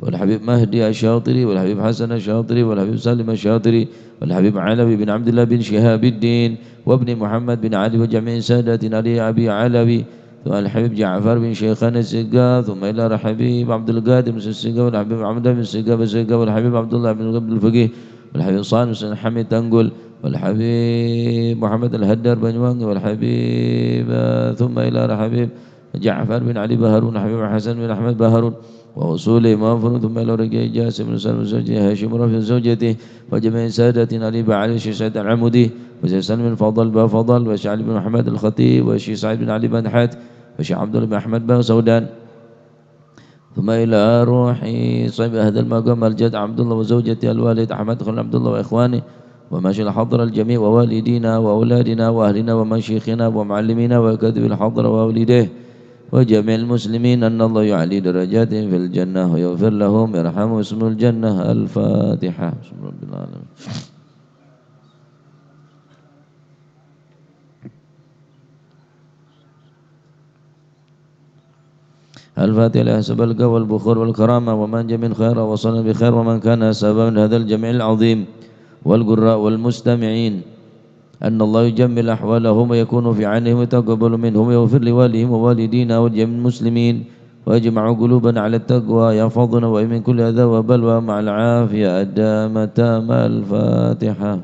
والحبيب مهدي الشاطري والحبيب حسن الشاطري والحبيب سالم الشاطري والحبيب علوي بن عبد الله بن شهاب الدين وابن محمد بن علي وجميع سادتنا علي أبي علوي والحبيب جعفر بن شيخان السقا ثم إلى الحبيب عبد القادر بن السقا والحبيب عبد بن السقا والحبيب عبد الله بن الفقيه والحبيب صالح بن حميد تنقل والحبيب محمد الهدر بن وانق والحبيب ثم إلى الحبيب جعفر بن علي بهرون الحبيب حسن بن أحمد بهرون ووصوله موافر ثم إلى رجاء جاسم بن سلم زوجته هاشم رفيع زوجته وجميع سادتنا علي بعلي الشيخ سعيد العمودي وزي سلم الفضل بفضل وشي علي بن محمد الخطيب وشي سعيد بن علي بن حات وشي عبد الله بن أحمد بن سودان ثم إلى روحي صيب هذا المقام الجد عبد الله وزوجته الوالد أحمد خل عبد الله وإخوانه وماشي الحضر الجميع ووالدينا وأولادنا وأهلنا ومشيخنا ومعلمينا وكذب الحضر وأوليده وجميع المسلمين أن الله يعلي درجاتهم في الجنة ويغفر لهم يرحمهم اسم الجنة. الفاتحة. بسم رب العالمين. الفاتحة لأسباب القوى والبخور والكرامة ومن جميع الخير وصلنا بخير ومن كان سببا من هذا الجميع العظيم والقراء والمستمعين أن الله يجمل أحوالهم ويكون في عينهم ويتقبل منهم ويغفر لوالدهم ووالدينا وجميع المسلمين ويجمع قلوبنا على التقوى يحفظنا ومن كل أذى وبلوى مع العافية الدامة تام. الفاتحة.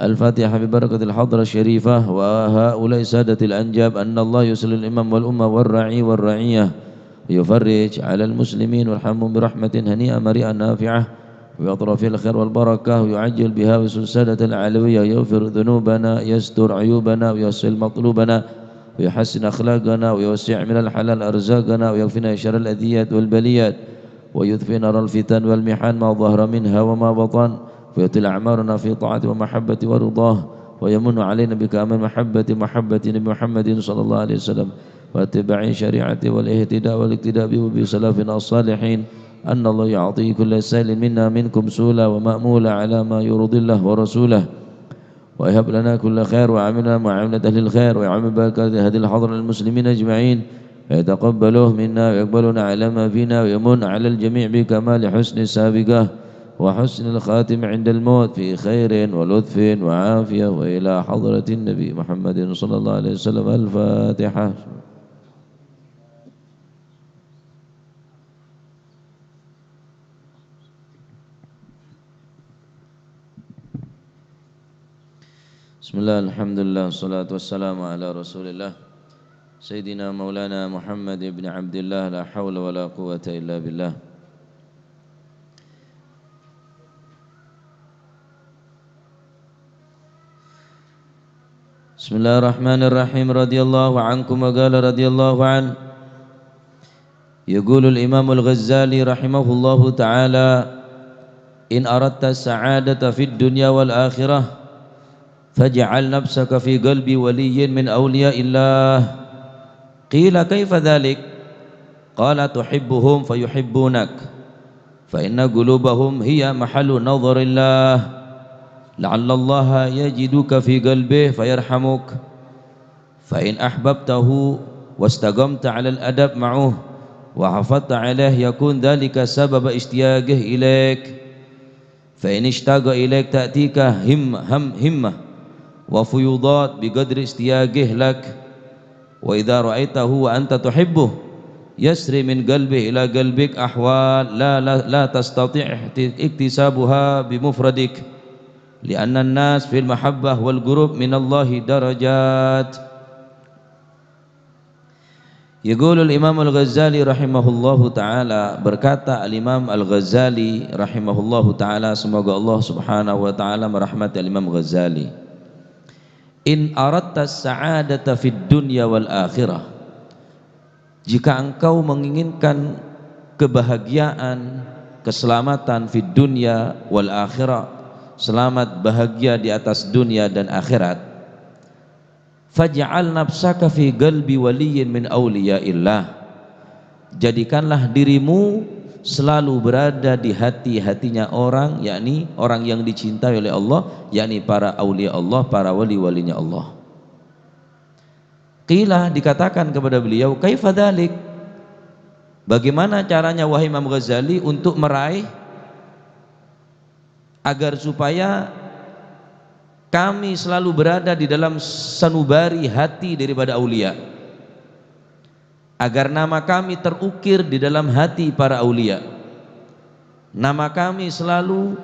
الفاتحة ببركة الحضرة الشريفة وهؤلاء سادة الأنجاب أن الله يسل الإمام والأمة والرعي والرعية ويفرج على المسلمين ويرحمهم برحمة هنيئة مريئة نافعة ويطرى في الخير والبركة ويعجل بها السادة العلوية ويغفر ذنوبنا يستر عيوبنا ويسهل مطلوبنا ويحسن أخلاقنا ويوسع من الحلال أرزاقنا ويكفينا شر الأذيات والبليات ويطفي نار الفتن والمحن ما ظهر منها وما بطن ويطل أعمارنا في طاعته ومحبة ورضاه ويمن علينا بكامل محبة نبي محمد صلى الله عليه وسلم واتباع شريعته والاهتداء والاقتداء بسلفنا الصالحين أن الله يعطي كل سائل منا منكم سولا ومأمولا على ما يرضي الله ورسوله ويهب لنا كل خير وعملنا معاملة أهل الخير ويعم بركة هذه الحضرة المسلمين أجمعين ويتقبله منا ويقبلنا على ما فينا ويمن على الجميع بكمال حسن السابقة وحسن الخاتم عند الموت في خير ولطف وعافية وإلى حضرة النبي محمد صلى الله عليه وسلم. الفاتحة. Bismillah, alhamdulillah, salatu wassalamu ala rasulillah Sayyidina maulana Muhammad ibn Abdullah, la hawla wa la quwata illa billah. Bismillahirrahmanirrahim. Radiyallahu ankum wa qala radiyallahu an. Yaqulu al-Imam al-Ghazali rahimahullahu ta'ala, in aradta as-sa'adata fid dunya wal akhirah فاجعل نفسك في قلب ولي من أولياء الله. قيل كيف ذلك؟ قال تحبهم فيحبونك فإن قلوبهم هي محل نظر الله لعل الله يجدك في قلبه فيرحمك فإن أحببته واستقمت على الأدب معه وحفظت عليه يكون ذلك سبب اشتياقه إليك فإن اشتاق إليك تأتيك همة وفيوضات بقدر استياقه لك وإذا رأيته وأنت تحبه يسري من قلبه إلى قلبك أحوال لا تستطيع اكتسابها بمفردك لأن الناس في المحبة والقرب من الله درجات. يقول الإمام الغزالي رحمه الله تعالى, berkata al-Imam al-Ghazali rahimahullahu ta'ala, semoga Allah subhanahu wa ta'ala merahmati al-Imam Ghazali, in aradta sa'adata fid dunya wal akhirah, jika engkau menginginkan kebahagiaan, keselamatan fid dunya wal akhirah, selamat bahagia di atas dunia dan akhirat, faj'al nafsaka fi qalbi waliyyin min awliyaillah, jadikanlah dirimu selalu berada di hati-hatinya orang, yakni orang yang dicintai oleh Allah, yakni para aulia Allah, para wali-walinya Allah. Qila, dikatakan kepada beliau, kaifa dzalik? Bagaimana caranya wahai Imam Ghazali untuk meraih agar supaya kami selalu berada di dalam sanubari hati daripada aulia, agar nama kami terukir di dalam hati para aulia, nama kami selalu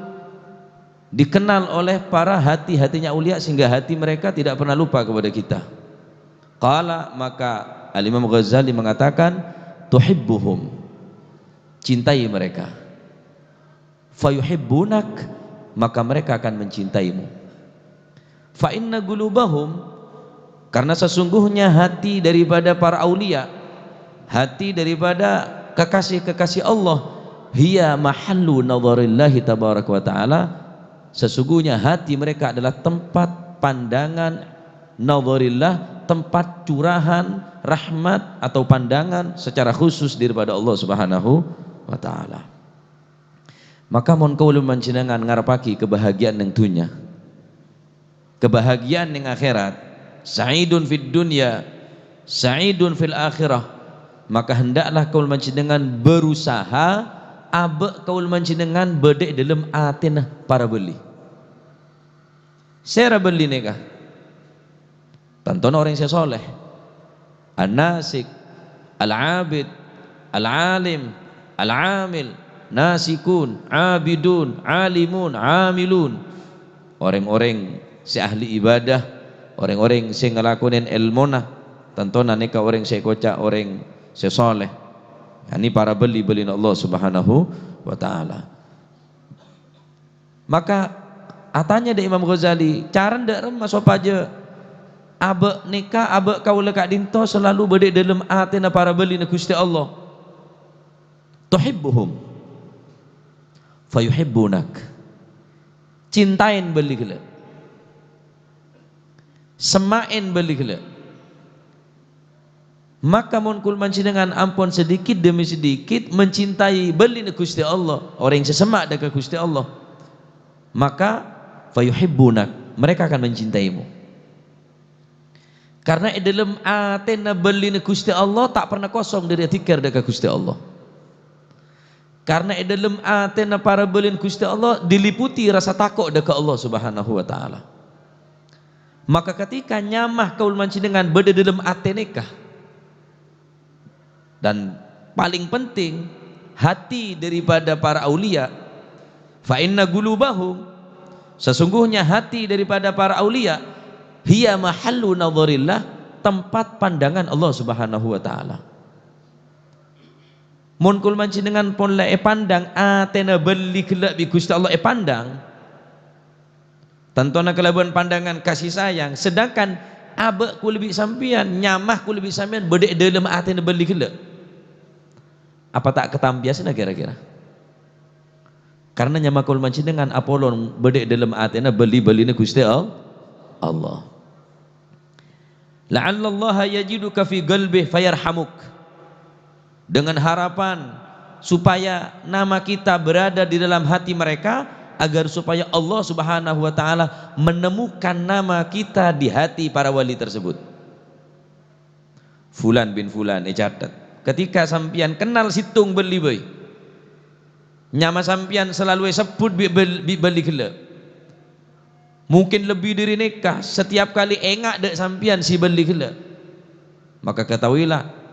dikenal oleh para hati-hatinya aulia sehingga hati mereka tidak pernah lupa kepada kita. Qala, maka Al-Imam Ghazali mengatakan, tuhibbuhum, cintai mereka, fayuhibbunak, maka mereka akan mencintaimu. Fa inna qulubahum, karena sesungguhnya hati daripada para aulia, hati daripada kekasih-kekasih Allah, hiya mahallu nadharillahi tabaraka wa ta'ala, sesungguhnya hati mereka adalah tempat pandangan nadharillah, tempat curahan rahmat atau pandangan secara khusus daripada Allah subhanahu wa ta'ala. Maka mon kaulu manjenengan ngarepaki kebahagiaan ning dunya, kebahagiaan ning akhirat, sa'idun fid dunya, sa'idun fil akhirah, maka hendaklah kaul manjenengan berusaha abe kaul manjenengan bedek dalam atina para beli. Saya beli nikah, tonton orang yang soleh, an-nasik, al-abid, al-alim, al-amil, nasikun, abidun, alimun, amilun, orang-orang si ahli ibadah, orang-orang si ngelakuin ilmona, tontonan nikah orang si kocak, orang sesoleh, ini para beli-beli Allah subhanahu wa ta'ala. Maka atanya dari Imam Ghazali, cara ndak remas apa aja abe nikah, abe kaula kak dinto selalu berdek dalam atina para beli na Gusti Allah. Tuhibbuhum fayuhibbunak, cintain beli gila, semain beli gila, maka mun kul manjenengan ampun sedikit demi sedikit mencintai beli Gusti Allah, orang yang sesemak dekat Gusti Allah, maka fayuhibbunak, mereka akan mencintaimu. Karena dalam atina beli Gusti Allah tak pernah kosong dari zikir dekat Gusti Allah. Karena dalam atina para beli Gusti Allah diliputi rasa takut dekat Allah subhanahu wa ta'ala. Maka ketika nyamah kaul manjenengan berada dalam atenikah, dan paling penting hati daripada para aulia, fa inna qulubahum, sesungguhnya hati daripada para aulia, hiya mahallu nadharillah, tempat pandangan Allah Subhanahu wa taala. Mun kul mancinengan pon la pandang atena beli kelak bi Gusti Allah pandang. Tantona kelabuan pandangan kasih sayang, sedangkan abek ku lebih sampian, nyamah ku lebih sampian bedek dalam atena beli kelak. Apa tak ketambiasna kira-kira? Karena nyamah kul mancinengan Apollon bedek dalam atena beli-beline Gusti Allah. La'alla Allah yajiduka fi qalbi fayarhamuk, dengan harapan supaya nama kita berada di dalam hati mereka, agar supaya Allah Subhanahu wa taala menemukan nama kita di hati para wali tersebut. Fulan bin Fulan, catat, ketika sampian kenal situng beli boy, nyama sampian selalu sebut beli gila, mungkin lebih dari nikah, setiap kali engak dek sampian si beli gila, maka ketahuilah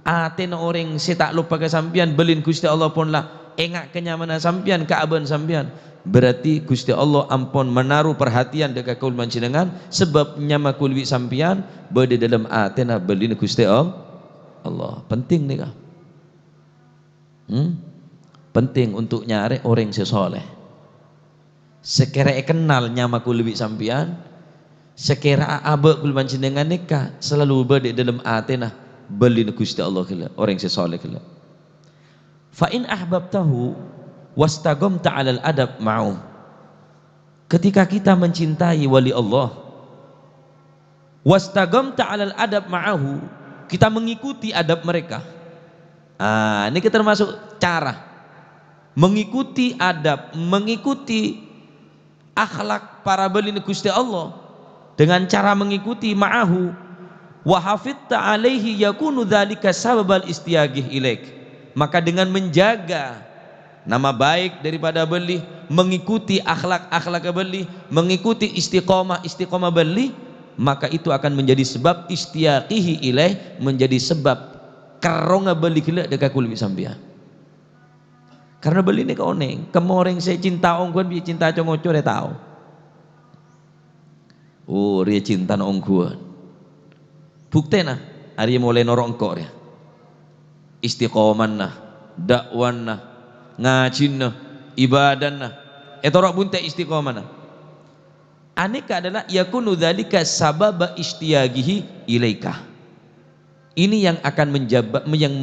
aten orang si tak lupa ke sampian belin Gusti Allah pun lah engak kenyamanan sampian, keaban sampian, berarti Gusti Allah ampun menaruh perhatian dekat kaul mancinengan, sebab nyama kulwi sampian berada dalam atena belin Gusti Allah. Penting nih kah? Penting untuk nyari orang sesoleh. Sekira kenal nyama kulwi sampian, sekira abe kul mancinengan nikah selalu berada dalam atena belin Gusti Allah kala, orang sesoleh kala. Fa in ahbabtahu wastaqamta 'alal adab ma'u, ketika kita mencintai wali Allah, wastaqamta 'alal adab ma'ahu, kita mengikuti adab mereka. Ini kita termasuk cara mengikuti adab, mengikuti akhlak para belin Gusti Allah dengan cara mengikuti ma'ahu, wa hafidta alaihi yakunu dzalika sababal istiyagih ilaik, maka dengan menjaga nama baik daripada beli, mengikuti akhlak beli, mengikuti istiqomah beli, maka itu akan menjadi sebab istiyaqihi ilaih, menjadi sebab karonga beli kila dekat kulbi sambian. Karena beli ni kaoneng, kemoreng saya cinta ongkuan bi cinta congoco dia tahu. Oh, dia cinta ongkuan. Bukti nah, hari mulai norong kok dia. Istiqomah nah, dakwan nah, ngajin nah, ibadah nah, etorok bunte istiqomah nah. Aneka adalah yakunu dzalika sababa istiyagihi ilaika. Ini yang akan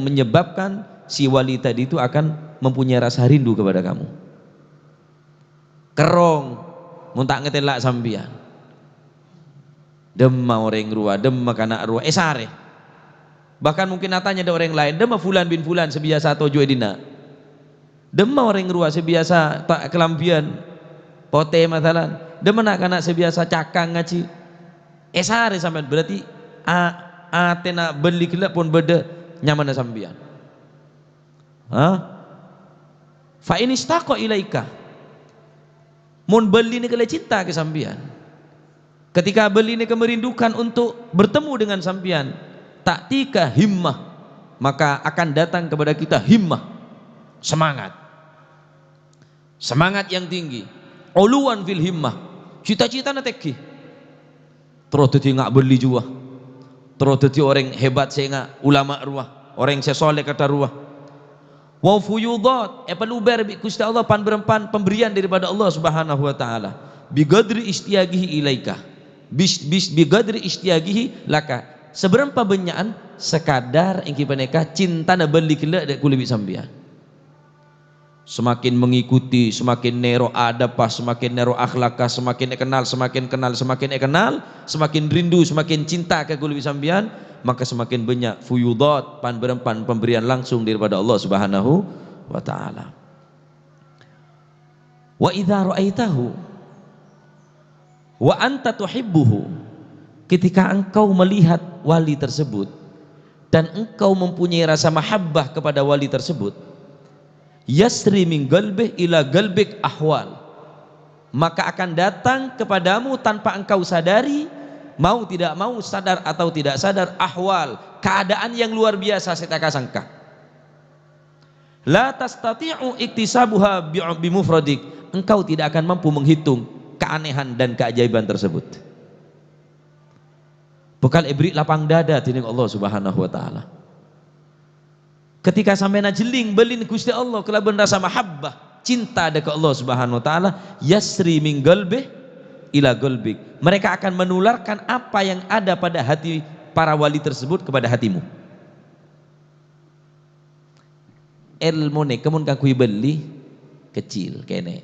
menyebabkan si wali tadi itu akan mempunyai rasa rindu kepada kamu. Kerong muntak ngetelak sampian. Demma orang ruah, demma kana ruah, sare. Bahkan mungkin natanya ada orang lain, demma Fulan bin Fulan sebiasa tojo edina. Demma orang ruah sebiasa tak kelampian pote masalan, demma nak kana sebiasa cakang ngaci. Sare sampean, berarti atena beli kelak pun beda nyaman sampian. Fa in istaqa ilaika, mun beli ni kala cinta ke sampian. Ketika beli ni kemerindukan untuk bertemu dengan sampian, taktika himmah, maka akan datang kepada kita himmah, semangat yang tinggi, uluan fil himmah, cita-cita na teki, terus dadi ngak beli juga, terus dadi orang hebat saya ulama ruah, orang sesoleh kata ruah. Wa fuyudat, peluber bi Gusti Allah pan berempan pemberian daripada Allah Subhanahu wa taala, bi gadri istiyagihi ilaika, bi gadri istiyagihi laka, seberapa benyaan sekadar engki paneka cinta na beli kele dek kulibi sambian. Semakin mengikuti, semakin nero adabah, semakin nero akhlakah, semakin kenal, semakin rindu, semakin cinta ke kulibi sambian, maka semakin banyak fuyudat pan berempan pemberian langsung daripada Allah Subhanahu wa taala. Wa idza ra'aitahu wa anta tuhibbuhu, ketika engkau melihat wali tersebut dan engkau mempunyai rasa mahabbah kepada wali tersebut, yasri min qalbih ila qalbik ahwal, maka akan datang kepadamu tanpa engkau sadari, mau tidak mau, sadar atau tidak sadar, ahwal, keadaan yang luar biasa setaka sangka. La tastati'u iktisabuha bimufradik, engkau tidak akan mampu menghitung keanehan dan keajaiban tersebut. bekal ibrik lapang dada tining Allah Subhanahu wa taala. Ketika sampai najeling belin Gusti Allah kelaban rasa mahabbah, cinta dekat Allah Subhanahu wa taala, yasri min qalbi ila qalbik. Mereka akan menularkan apa yang ada pada hati para wali tersebut kepada hatimu. Ilmu ne kemun kakui beli kecil kene.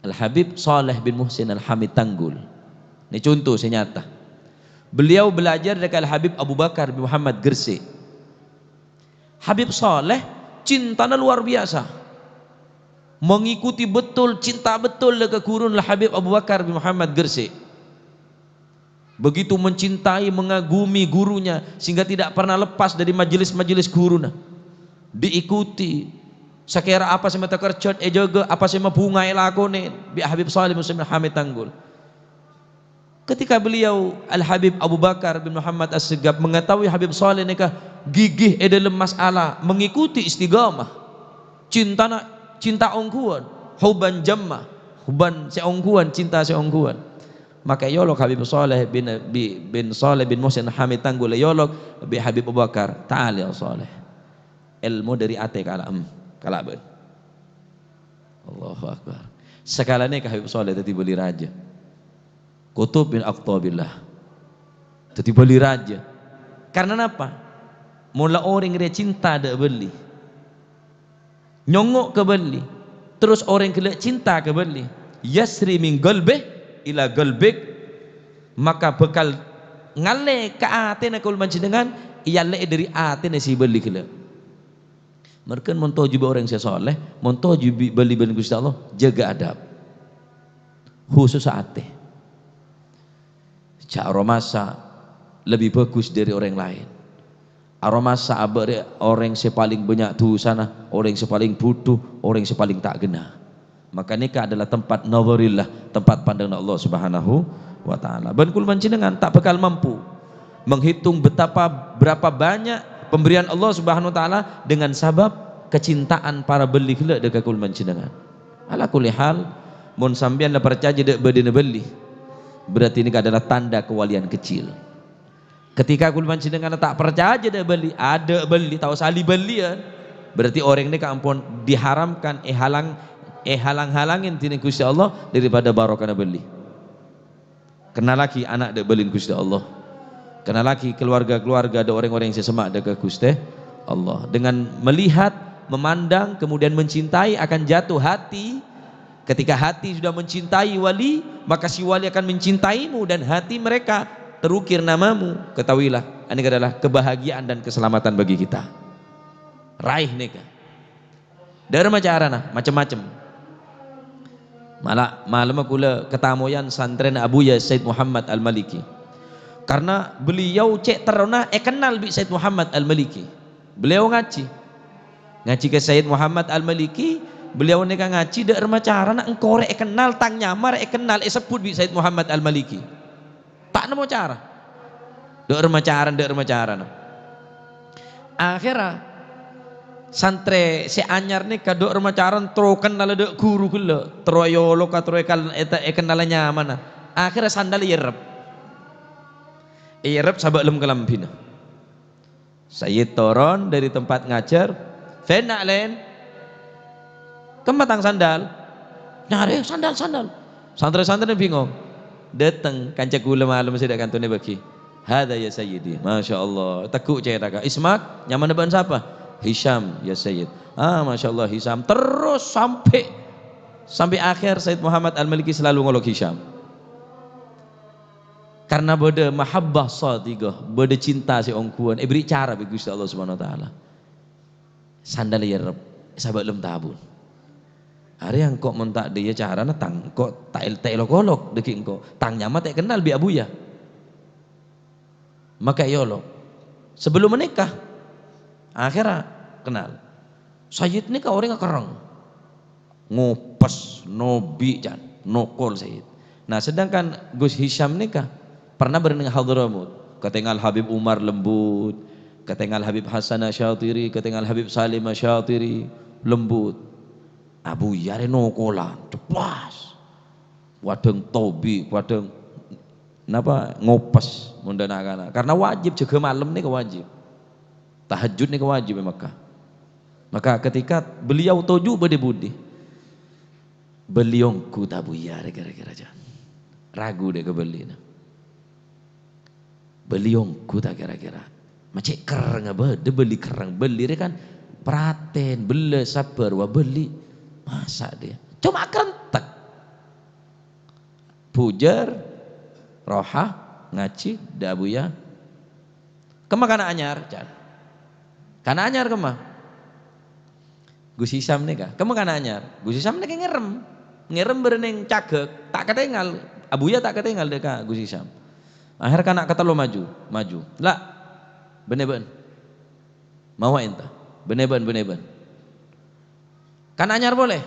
Al Habib Saleh bin Muhsin Al Hamid Tanggul. Ini contoh senyata. Beliau belajar dari Al Habib Abu Bakar bin Muhammad Gresik. Habib Saleh cintanya luar biasa, mengikuti betul, cinta betul dekat gurun Al Habib Abu Bakar bin Muhammad Gresik. Begitu mencintai, mengagumi gurunya sehingga tidak pernah lepas dari majelis-majelis gurunya. Diikuti sekira apa sih mata kerjot jaga apa sih bunga lakone bi Habib Saleh Muslim Hamid Tanggul. Ketika beliau Al Habib Abu Bakar bin Muhammad As-Segaf mengetahui Habib Saleh nikah gigih dalam masalah mengikuti istiqamah, cinta ongkuan, huban jamma, huban seongkuan, cinta seongkuan, maka yolok Habib Saleh bin Saleh bin Muhsin Hamid Tanggul yolok bi Habib Abu Bakar ta'ala ya Saleh ilmu dari ate kalam kalaban. Allahu Akbar. Sekalanya ke Habib Saleh tadi beli raja Kutub bin Aqtabillah tadi beli raja karena apa? Mula orang dia cinta dak beli nyongok ke beli terus orang kelak cinta ke beli yasri min qalbih ila qalbik, maka bekal ngale ke atena kul manjenengan ialah dari atena si beli kelak. Mereka montoju orang yang soleh, montoju beli Gusti Allah, jaga adab khusus ate. Cak aromasa lebih bagus dari orang lain. Aromasa orang yang paling banyak tuh sana, orang yang paling butuh, orang yang paling tak gena. Maka nikah adalah tempat nazarillah, tempat pandangan Allah Subhanahu wa taala. Ben kul manjenengan tak bakal mampu menghitung berapa banyak pemberian Allah Subhanahu wa taala dengan sabab kecintaan para beli kelak dekat kul manjenengan. Ala kulli hal mun sampean la percaya dek bedene beli, berarti ini adalah tanda kewalian kecil. Ketika kul manjenengan tak percaya dek beli, ada beli tahu sali belian, berarti orang ini ampun diharamkan halang-halangin tini Gusti Allah daripada barokah beli. Kenal lagi anak dek belin Gusti Allah. Kenal lagi keluarga-keluarga ada orang-orang yang sesemak dekat Gusti Allah. Dengan melihat, memandang, kemudian mencintai akan jatuh hati. Ketika hati sudah mencintai wali, maka si wali akan mencintaimu dan hati mereka terukir namamu. Ketahuilah, ini adalah kebahagiaan dan keselamatan bagi kita. Raih nikah. Dari macam-macam. Malam kula ketamoyan santren Abu Ya Said Muhammad Al-Maliki. Karena beliau cek terona kenal bi Said Muhammad Al-Maliki. Beliau ngaji ke Said Muhammad Al-Maliki, beliau nikah ngaji dak remacara nak engkore kenal tang nyamar kenal sebut bi Said Muhammad Al-Maliki. Tak nemu cara. Dak remacara. Akhirnya santre si anyar nih kadok remacaran tro kenal dek guru gula troyolo katroekal kenalnya mana. Akhirnya sandal Irep sabak lem kelambina. Saya turun dari tempat ngajar, fenak len, kematang sandal, nyari sandal. Santri-santri bingung, datang kancak gula malam sudah kantone bagi. Hada ya Sayyidi, masya Allah, tekuk cerita. Ismak, nyaman depan siapa? Hisham ya Sayyid. Masya Allah Hisham. Terus sampai akhir Said Muhammad Al-Maliki selalu ngolok Hisham. Karena bode mahabbah sadiqah, bode cinta si ongkuan, beri cara bagi Gusti Allah Subhanahu wa taala. Sandal ya Rabb, sahabat lem tabun. Hari yang kok mentak dia cara tang kok tak elok deki kok tang nyama tak kenal bi abuya. Maka yolo sebelum menikah akhirnya kenal. Sayyid nikah orang kereng. Ngopes, nobi jan, nokol Sayyid. Nah, sedangkan Gus Hisham nikah pernah berdengar Hadramut, ketengal Habib Umar Lembut, ketengal Habib Hasan Asyatiri, ketengal Habib Salim Asyatiri lembut. Abu Yare nokolan, ceplas. Wadeng tobi, wadeng Napa ngopas munda nakana? Karena wajib jaga malam nih wajib. Tahajud nih wajib di Mekah. Maka ketika beliau toju budi beliau ku tabuya kira-kira jangan ragu deh kebeli. Beliau ku tak kira-kira. Macam kerang apa? Dia beli kerang beli dia kan praten beli sabar wa beli masa dia. Cuma kerentek. Pujar, roha, ngaji, dabuya. Kemah kana anyar, jan. Kana anyar kemah. Gus Hisam nih kah? Kemah kana anyar. Gus Hisam nih ngerem bereneng cagek, tak ketinggal. Abuya tak ketinggal deka Gus Hisam. Akhir kana kata lo maju. Lah, bener-bener. Mau entah. Bener-bener. Kana anyar boleh.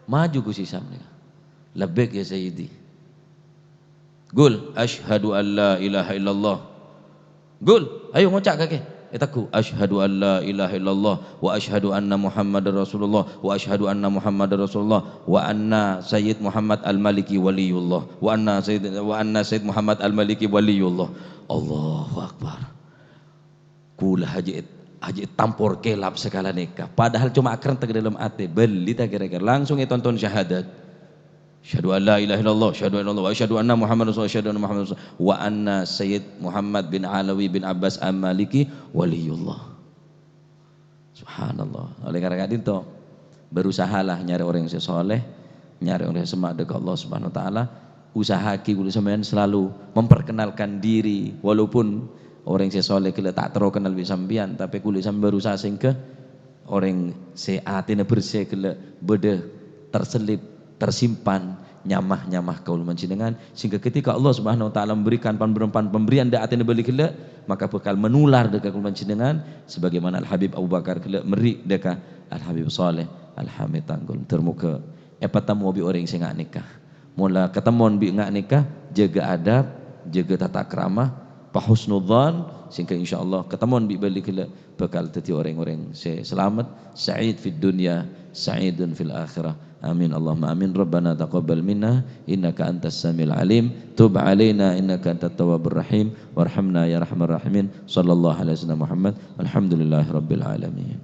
Maju Gus Hisam nih. Labbaik ya Sayyidi. Gul, asyhadu an la ilaha illallah. Gul, ayo ngocak kakek. Etaku, asyhadu an la ilaha illallah wa asyhadu anna Muhammadar Rasulullah wa asyhadu anna Muhammadar Rasulullah wa anna Sayyid Muhammad Al-Maliki waliyullah wa anna Sayyid Muhammad Al-Maliki waliyullah. Allahu Akbar. Kula haji tampor kelap sekala nikah. Padahal cuma kerentek dalam hati. Beli tak kira-kira langsung tonton syahadat. Asyhadu an la ilaha illallah, asyhadu anna wa asyhadu anna Muhammadar Rasulullah, asyhadu anna Muhammadar Rasulullah wa anna Sayyid Muhammad bin Alawi bin Abbas Al-Maliki waliyullah. Subhanallah. Oleh karena itu berusahalah nyari orang yang soleh, nyari orang yang semak dekat Allah Subhanahu wa taala. Usaha ki sampean selalu memperkenalkan diri walaupun orang yang soleh kala tak terkenal bi sampean tapi kulit sampean berusaha sehingga orang seatine bersih kala bede terselip tersimpan nyamah kaul mancinengan sehingga ketika Allah Subhanahu wa taala memberikan pemberian da atene balik kele maka bakal menular dekat kaul mancinengan sebagaimana Al Habib Abu Bakar kele meri dekat Al Habib Saleh Al Hamid Tanggul termuka epatamu bi orang sing ngak nikah mula ketemuan bi ngak nikah jaga adab jaga tata krama husnudzan sehingga insyaallah ketemuan bi balik kele bakal dadi orang-orang selamat sa'id fid dunya sa'idun fil akhirah. Amin Allahumma amin. Rabbana taqabbal minna innaka antas samiul alim tub alaina innaka antat tawwabur rahim warhamna ya arhamar rahimin sallallahu alaihi wasallam Muhammad alhamdulillahirabbil alamin.